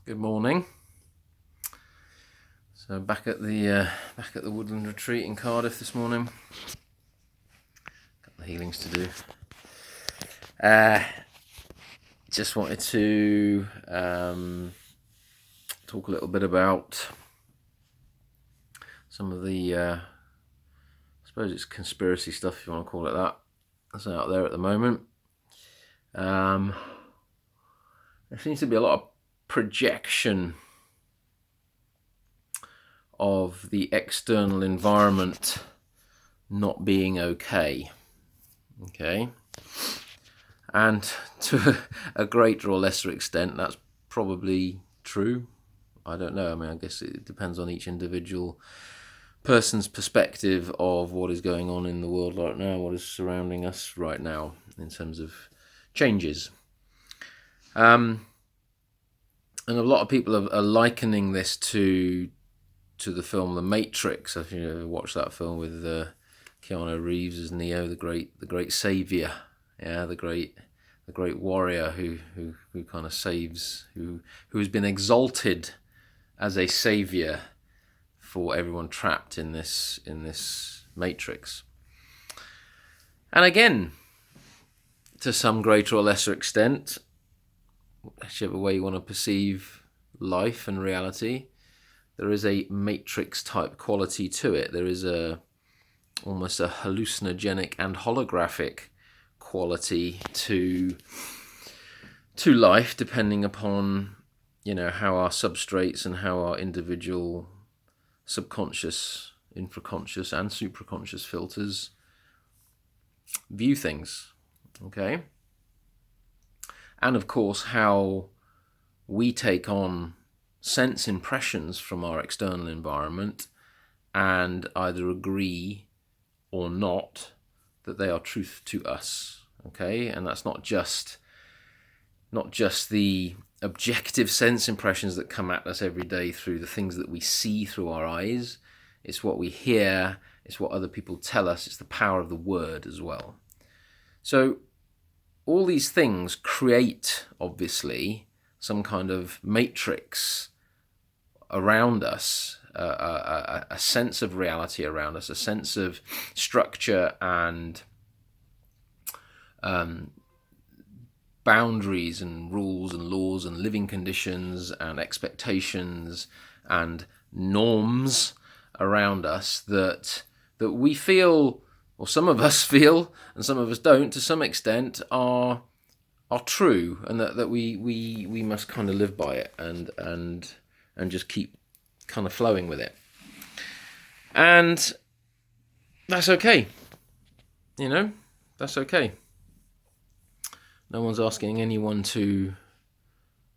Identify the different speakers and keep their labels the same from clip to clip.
Speaker 1: Good morning. So back at the Woodland Retreat in Cardiff this morning. Got the healings to do. Just wanted to talk a little bit about some of the, I suppose it's conspiracy stuff, if you want to call it that, that's out there at the moment. There seems to be a lot of projection of the external environment not being okay. And to a greater or lesser extent, that's probably true. I don't know. I mean, I guess it depends on each individual person's perspective of what is going on in the world right now, what is surrounding us right now in terms of changes. And a lot of people are likening this to the film The Matrix. If you ever watched that film with Keanu Reeves as Neo, the great savior, the great warrior who kind of saves, who has been exalted as a savior for everyone trapped in this matrix. And again, to some greater or lesser extent, whichever way you want to perceive life and reality, there is a matrix type quality to it. There is almost a hallucinogenic and holographic quality to life, depending upon how our substrates and how our individual subconscious, infraconscious and supraconscious filters view things. Okay? And of course, how we take on sense impressions from our external environment and either agree or not that they are truth to us. Okay? And that's not just the objective sense impressions that come at us every day through the things that we see through our eyes. It's what we hear, it's what other people tell us, it's the power of the word as well. So all these things create, obviously, some kind of matrix around us, a sense of reality around us, a sense of structure and boundaries and rules and laws and living conditions and expectations and norms around us that we feel, or some of us feel, and some of us don't, to some extent, are true, and that we must kind of live by it and just keep kind of flowing with it. And that's okay. That's okay. No one's asking anyone to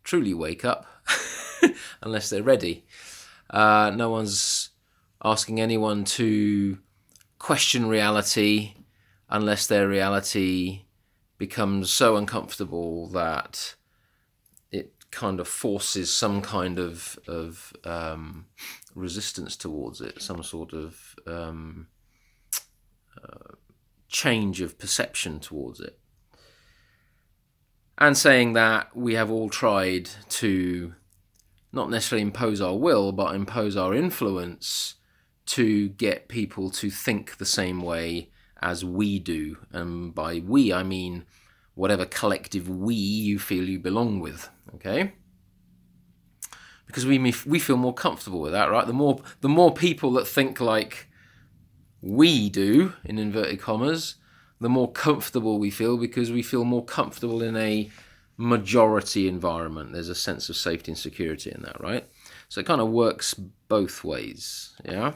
Speaker 1: truly wake up unless they're ready. No one's asking anyone to question reality unless their reality becomes so uncomfortable that it kind of forces some kind of resistance towards it, some sort of change of perception towards it. And saying that we have all tried to not necessarily impose our will, but impose our influence to get people to think the same way as we do. And by we, I mean whatever collective we you feel you belong with, okay? Because we feel more comfortable with that, right? The more people that think like we do, in inverted commas, the more comfortable we feel, because we feel more comfortable in a majority environment. There's a sense of safety and security in that, right? So it kind of works both ways, yeah?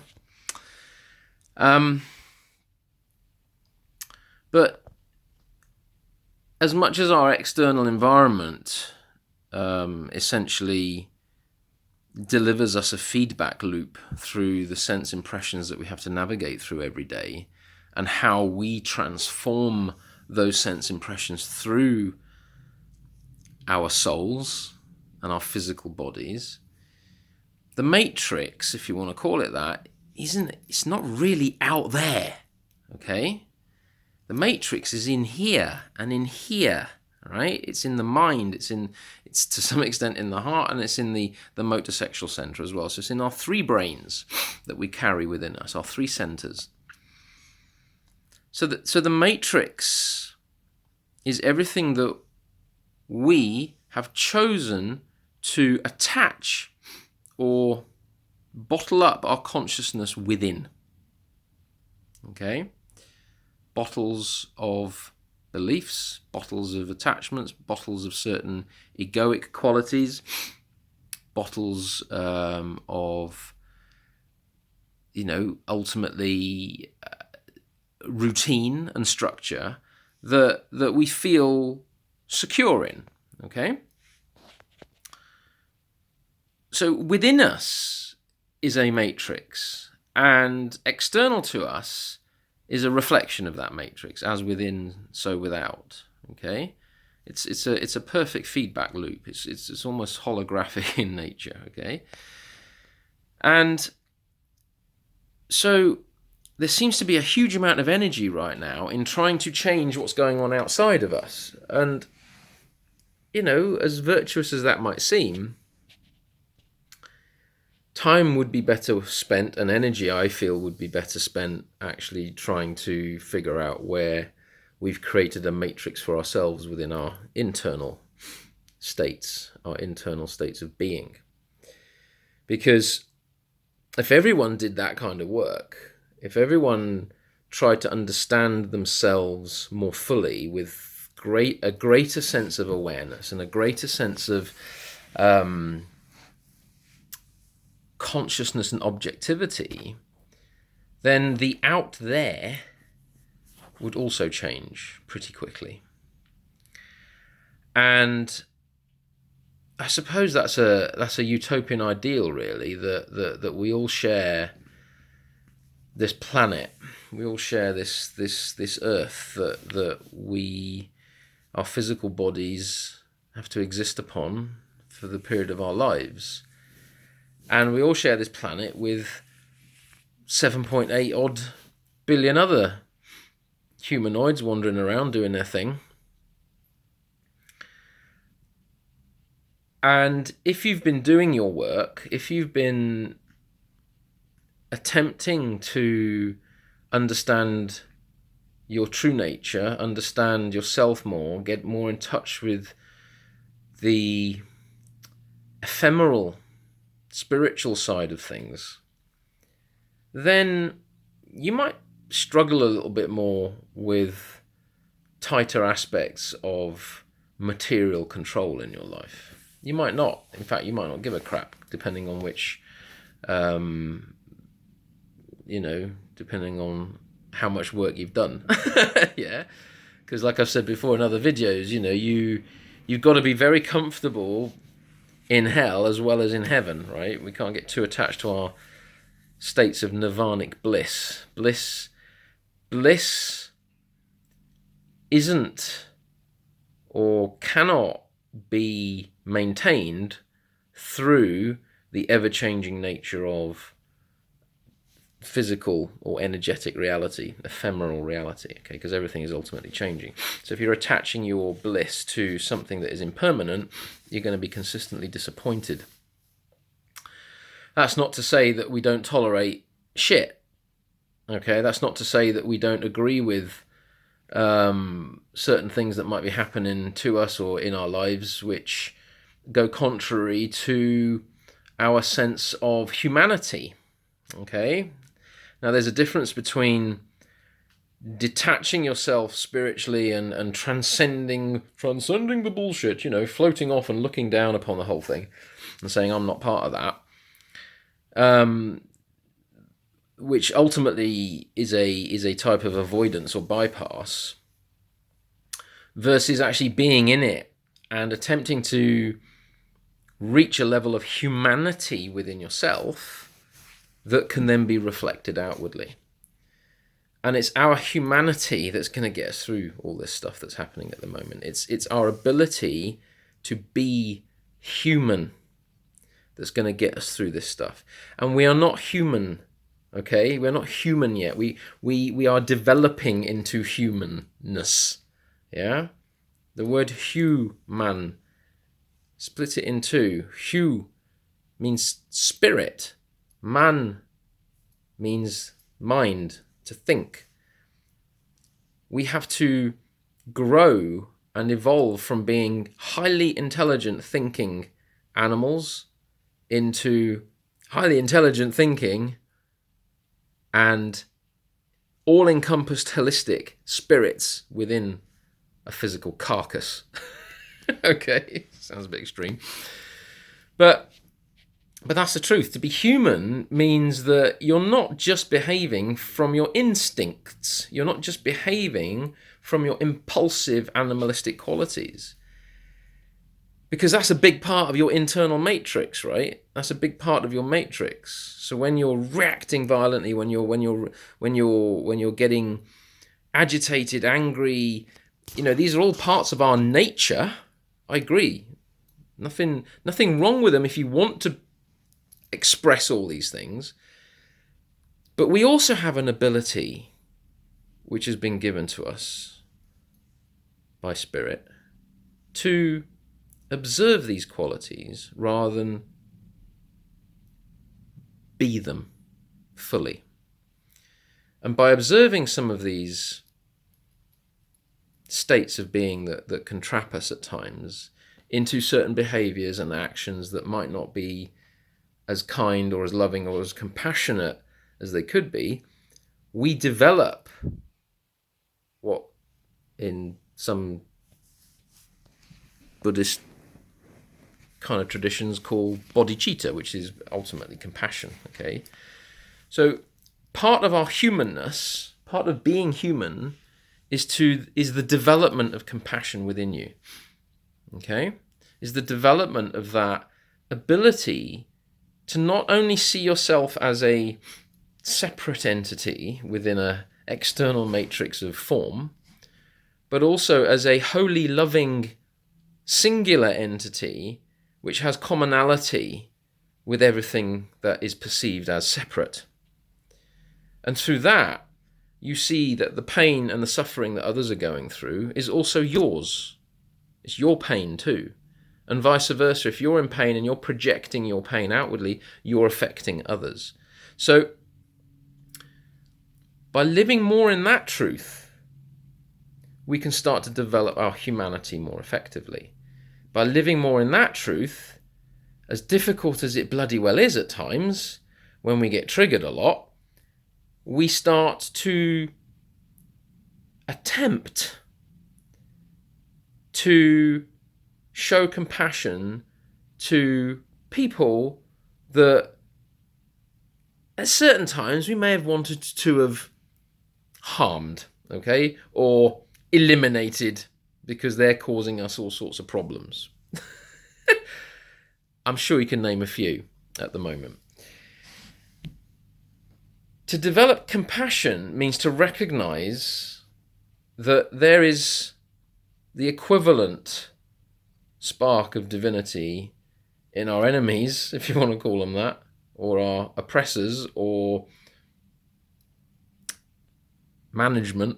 Speaker 1: But as much as our external environment essentially delivers us a feedback loop through the sense impressions that we have to navigate through every day, and how we transform those sense impressions through our souls and our physical bodies, the matrix, if you want to call it that, it's not really out there, okay? The matrix is in here and in here, right? It's in the mind, it's to some extent in the heart, and it's in the motor sexual center as well. So it's in our three brains that we carry within us, our three centers. So the matrix is everything that we have chosen to attach or bottle up our consciousness within. Okay? Bottles of beliefs, bottles of attachments, bottles of certain egoic qualities, bottles of, ultimately routine and structure that we feel secure in. Okay? So within us is a matrix, and external to us is a reflection of that matrix, as within, so without. Okay, it's a perfect feedback loop. It's almost holographic in nature. Okay, and so there seems to be a huge amount of energy right now in trying to change what's going on outside of us, and as virtuous as that might seem, time would be better spent, and energy, I feel, would be better spent actually trying to figure out where we've created a matrix for ourselves within our internal states of being. Because if everyone did that kind of work, if everyone tried to understand themselves more fully with a greater sense of awareness and a greater sense of consciousness and objectivity, then the out there would also change pretty quickly. And I suppose that's a utopian ideal, really, that we all share this planet, we all share this earth that our physical bodies have to exist upon for the period of our lives. And we all share this planet with 7.8 odd billion other humanoids wandering around doing their thing. And if you've been doing your work, if you've been attempting to understand your true nature, understand yourself more, get more in touch with the ephemeral spiritual side of things, then you might struggle a little bit more with tighter aspects of material control in your life. You might not. In fact, you might not give a crap, depending on which, depending on how much work you've done. Yeah, because like I've said before in other videos, you've got to be very comfortable in hell as well as in heaven, right? We can't get too attached to our states of nirvanic bliss. Bliss isn't or cannot be maintained through the ever-changing nature of physical or energetic reality, ephemeral reality, okay? Because everything is ultimately changing. So if you're attaching your bliss to something that is impermanent, you're going to be consistently disappointed. That's not to say that we don't tolerate shit, okay? That's not to say that we don't agree with certain things that might be happening to us or in our lives which go contrary to our sense of humanity, okay? Now, there's a difference between detaching yourself spiritually and transcending the bullshit, floating off and looking down upon the whole thing and saying, I'm not part of that, which ultimately is a type of avoidance or bypass, versus actually being in it and attempting to reach a level of humanity within yourself that can then be reflected outwardly. And it's our humanity that's going to get us through all this stuff that's happening at the moment. It's our ability to be human that's going to get us through this stuff. And we are not human, okay? We're not human yet. We are developing into humanness, yeah? The word human, split it in two. Hu means spirit. Man means mind, to think. We have to grow and evolve from being highly intelligent thinking animals into highly intelligent thinking and all-encompassed holistic spirits within a physical carcass. Okay, sounds a bit extreme. But that's the truth. To be human means that you're not just behaving from your instincts. You're not just behaving from your impulsive animalistic qualities. Because that's a big part of your internal matrix, right? That's a big part of your matrix. So when you're reacting violently, when you're getting agitated, angry, these are all parts of our nature. I agree. Nothing wrong with them if you want to express all these things. But we also have an ability which has been given to us by Spirit to observe these qualities rather than be them fully. And by observing some of these states of being that can trap us at times into certain behaviors and actions that might not be as kind or as loving or as compassionate as they could be, we develop what in some Buddhist kind of traditions call bodhicitta, which is ultimately compassion. Okay, so part of our humanness, part of being human, is the development of compassion within you. Okay, is the development of that ability to not only see yourself as a separate entity within an external matrix of form, but also as a wholly loving singular entity which has commonality with everything that is perceived as separate. And through that, you see that the pain and the suffering that others are going through is also yours. It's your pain too. And vice versa, if you're in pain and you're projecting your pain outwardly, you're affecting others. So, by living more in that truth, we can start to develop our humanity more effectively. By living more in that truth, as difficult as it bloody well is at times, when we get triggered a lot, we start to attempt to show compassion to people that at certain times we may have wanted to have harmed, okay, or eliminated because they're causing us all sorts of problems. I'm sure you can name a few at the moment. To develop compassion means to recognize that there is the equivalent spark of divinity in our enemies, if you want to call them that, or our oppressors, or management,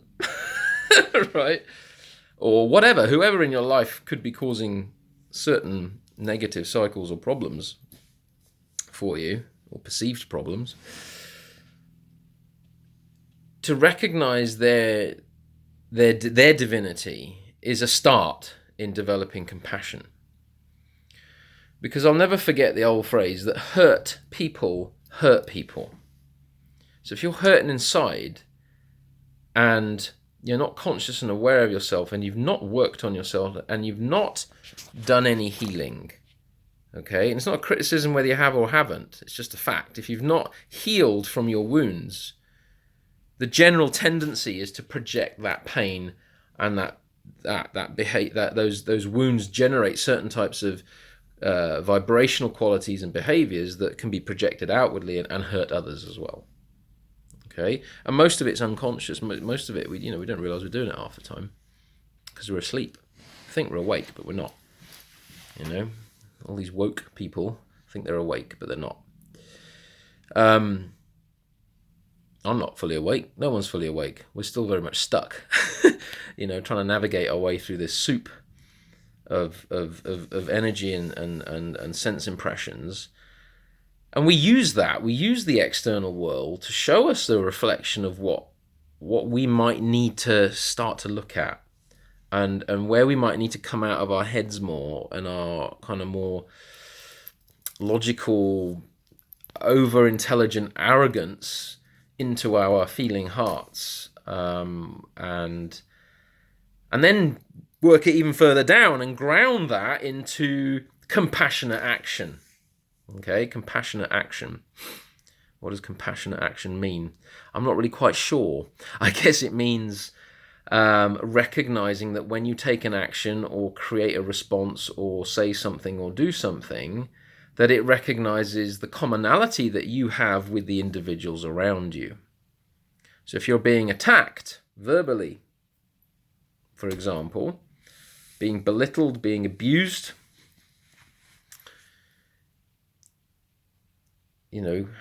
Speaker 1: right? Or whatever, whoever in your life could be causing certain negative cycles or problems for you, or perceived problems. To recognize their divinity is a start in developing compassion. Because I'll never forget the old phrase that hurt people hurt people. So if you're hurting inside and you're not conscious and aware of yourself and you've not worked on yourself and you've not done any healing, okay? And it's not a criticism whether you have or haven't. It's just a fact. If you've not healed from your wounds, the general tendency is to project that pain and those wounds generate certain types of vibrational qualities and behaviors that can be projected outwardly and hurt others as well. Okay, and most of it's unconscious. Most of it, we don't realize we're doing it half the time because we're asleep. We think we're awake, but we're not. All these woke people think they're awake, but they're not. I'm not fully awake. No one's fully awake. We're still very much stuck, trying to navigate our way through this soup of energy and sense impressions. And we use the external world to show us the reflection of what we might need to start to look at, and where we might need to come out of our heads more and our kind of more logical, over intelligent arrogance into our feeling hearts, and then work it even further down and ground that into compassionate action. Okay, compassionate action. What does compassionate action mean? I'm not really quite sure. I guess it means recognizing that when you take an action or create a response or say something or do something, that it recognizes the commonality that you have with the individuals around you. So if you're being attacked verbally, for example, being belittled, being abused,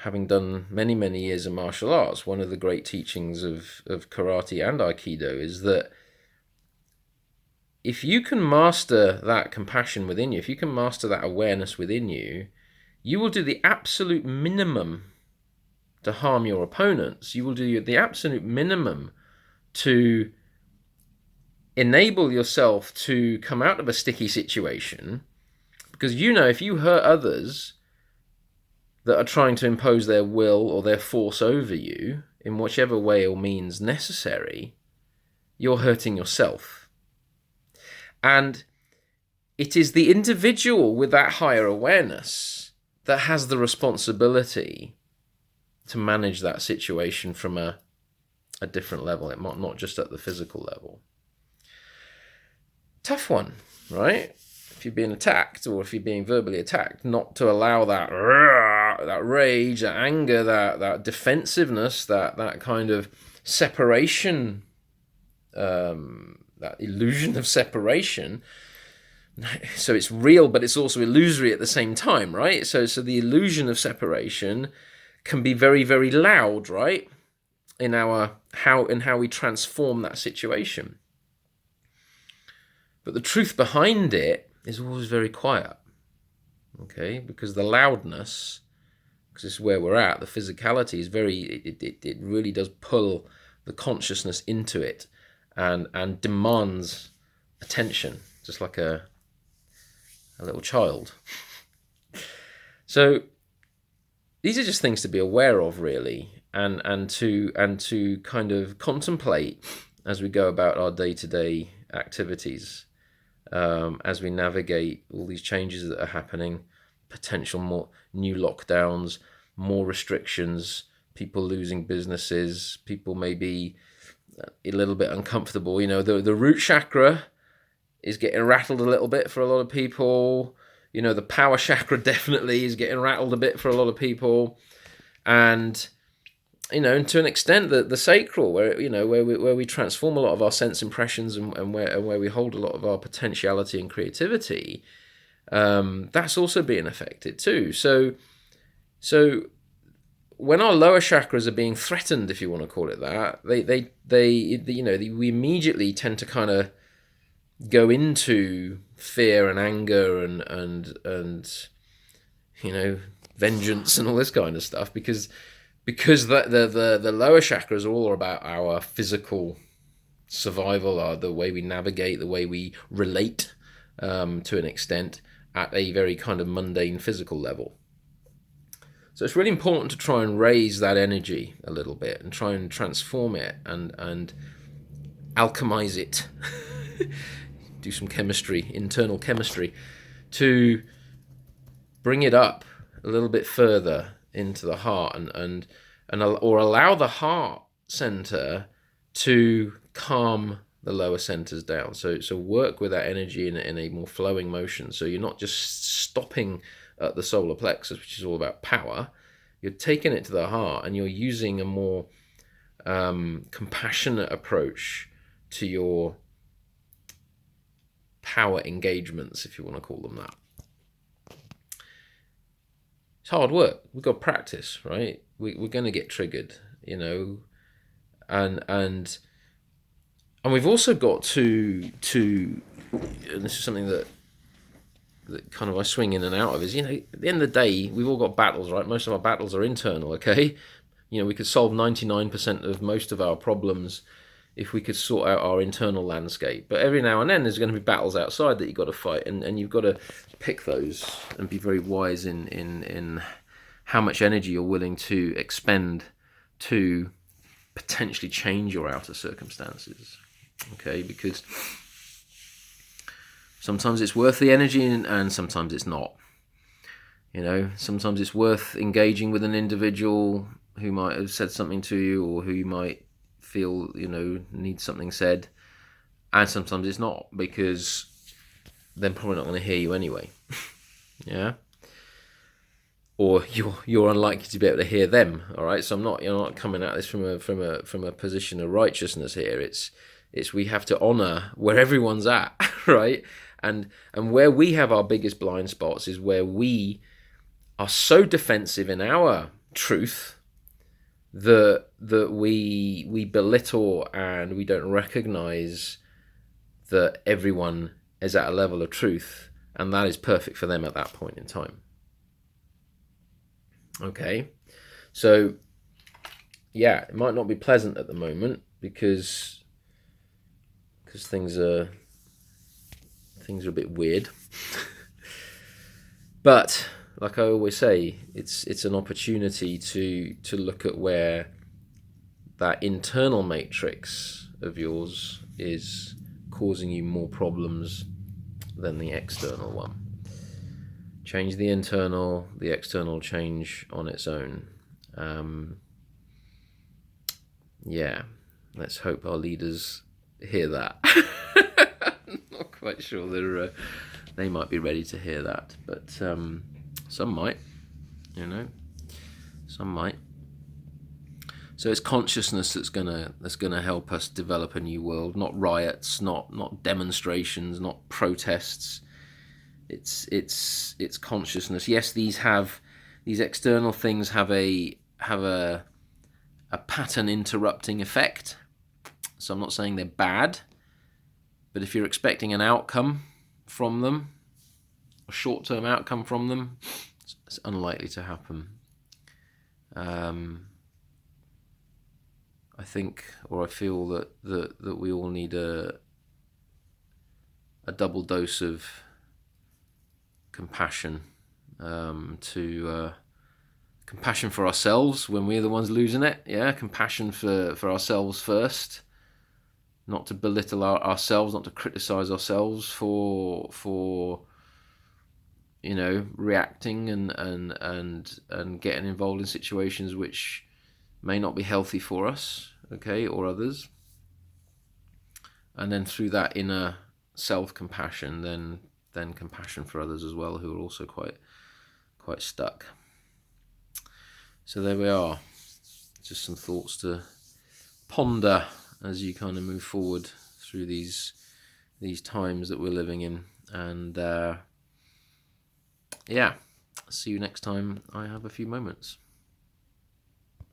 Speaker 1: having done many, many years of martial arts, one of the great teachings of karate and aikido is that if you can master that compassion within you, if you can master that awareness within you, you will do the absolute minimum to harm your opponents. You will do the absolute minimum to enable yourself to come out of a sticky situation, because if you hurt others that are trying to impose their will or their force over you in whichever way or means necessary, you're hurting yourself. And it is the individual with that higher awareness that has the responsibility to manage that situation from a different level. It might not just at the physical level. Tough one, right? If you're being attacked or if you're being verbally attacked, not to allow that rage, that anger, that defensiveness, that kind of separation, that illusion of separation. So it's real, but it's also illusory at the same time, right? So the illusion of separation can be very, very loud, right? In how we transform that situation. But the truth behind it is always very quiet, okay? Because the loudness, because this is where we're at, the physicality is it really does pull the consciousness into it and demands attention, just like a little child. So these are just things to be aware of, really, and to kind of contemplate as we go about our day-to-day activities. As we navigate all these changes that are happening, potential more new lockdowns, more restrictions, people losing businesses, people may be a little bit uncomfortable. The root chakra is getting rattled a little bit for a lot of people. The power chakra definitely is getting rattled a bit for a lot of people. And and to an extent, the sacral, where we transform a lot of our sense impressions and where we hold a lot of our potentiality and creativity, that's also being affected too. So when our lower chakras are being threatened, if you want to call it that, we immediately tend to kind of go into fear and anger and vengeance and all this kind of stuff, because the lower chakras are all about our physical survival, the way we navigate, the way we relate to an extent at a very kind of mundane physical level. So it's really important to try and raise that energy a little bit and try and transform it and alchemize it. Do some chemistry, internal chemistry, to bring it up a little bit further into the heart or allow the heart center to calm the lower centers down. So work with that energy in a more flowing motion. So you're not just stopping at the solar plexus, which is all about power. You're taking it to the heart and you're using a more compassionate approach to your power engagements, if you want to call them that. It's hard work. We've got practice, right? We're going to get triggered, and we've also got to and this is something that that kind of I swing in and out of is, at the end of the day, we've all got battles, right? Most of our battles are internal, okay? We could solve 99% of most of our problems if we could sort out our internal landscape. But every now and then there's going to be battles outside that you've got to fight, and you've got to pick those and be very wise in how much energy you're willing to expend to potentially change your outer circumstances, okay? Because sometimes it's worth the energy and sometimes it's not. Sometimes it's worth engaging with an individual who might have said something to you, or who you might feel, needs something said. And sometimes it's not, because they're probably not going to hear you anyway. Yeah? Or you're unlikely to be able to hear them, all right? So you're not coming at this from a position of righteousness here. It's we have to honor where everyone's at, right? And where we have our biggest blind spots is where we are so defensive in our truth that we belittle, and we don't recognize that everyone is at a level of truth, and that is perfect for them at that point in time. Okay, so yeah, it might not be pleasant at the moment because things are a bit weird. But like I always say, it's an opportunity to look at where that internal matrix of yours is causing you more problems than the external one. Change the internal, the external change on its own. Let's hope our leaders hear that. Not quite sure they might be ready to hear that, but some might, some might. So it's consciousness that's gonna help us develop a new world, not riots, not demonstrations, not protests. It's consciousness. Yes, these external things have a pattern interrupting effect. So I'm not saying they're bad, but if you're expecting an outcome from them, a short-term outcome from them, it's unlikely to happen. I think, or I feel that we all need a double dose of compassion, compassion for ourselves when we're the ones losing it. Yeah, compassion for ourselves first, not to belittle ourselves, not to criticize ourselves for reacting and getting involved in situations which may not be healthy for us, okay, or others. And then through that inner self-compassion, then compassion for others as well, who are also quite stuck. So there we are. Just some thoughts to ponder as you kind of move forward through these times that we're living in. And see you next time I have a few moments.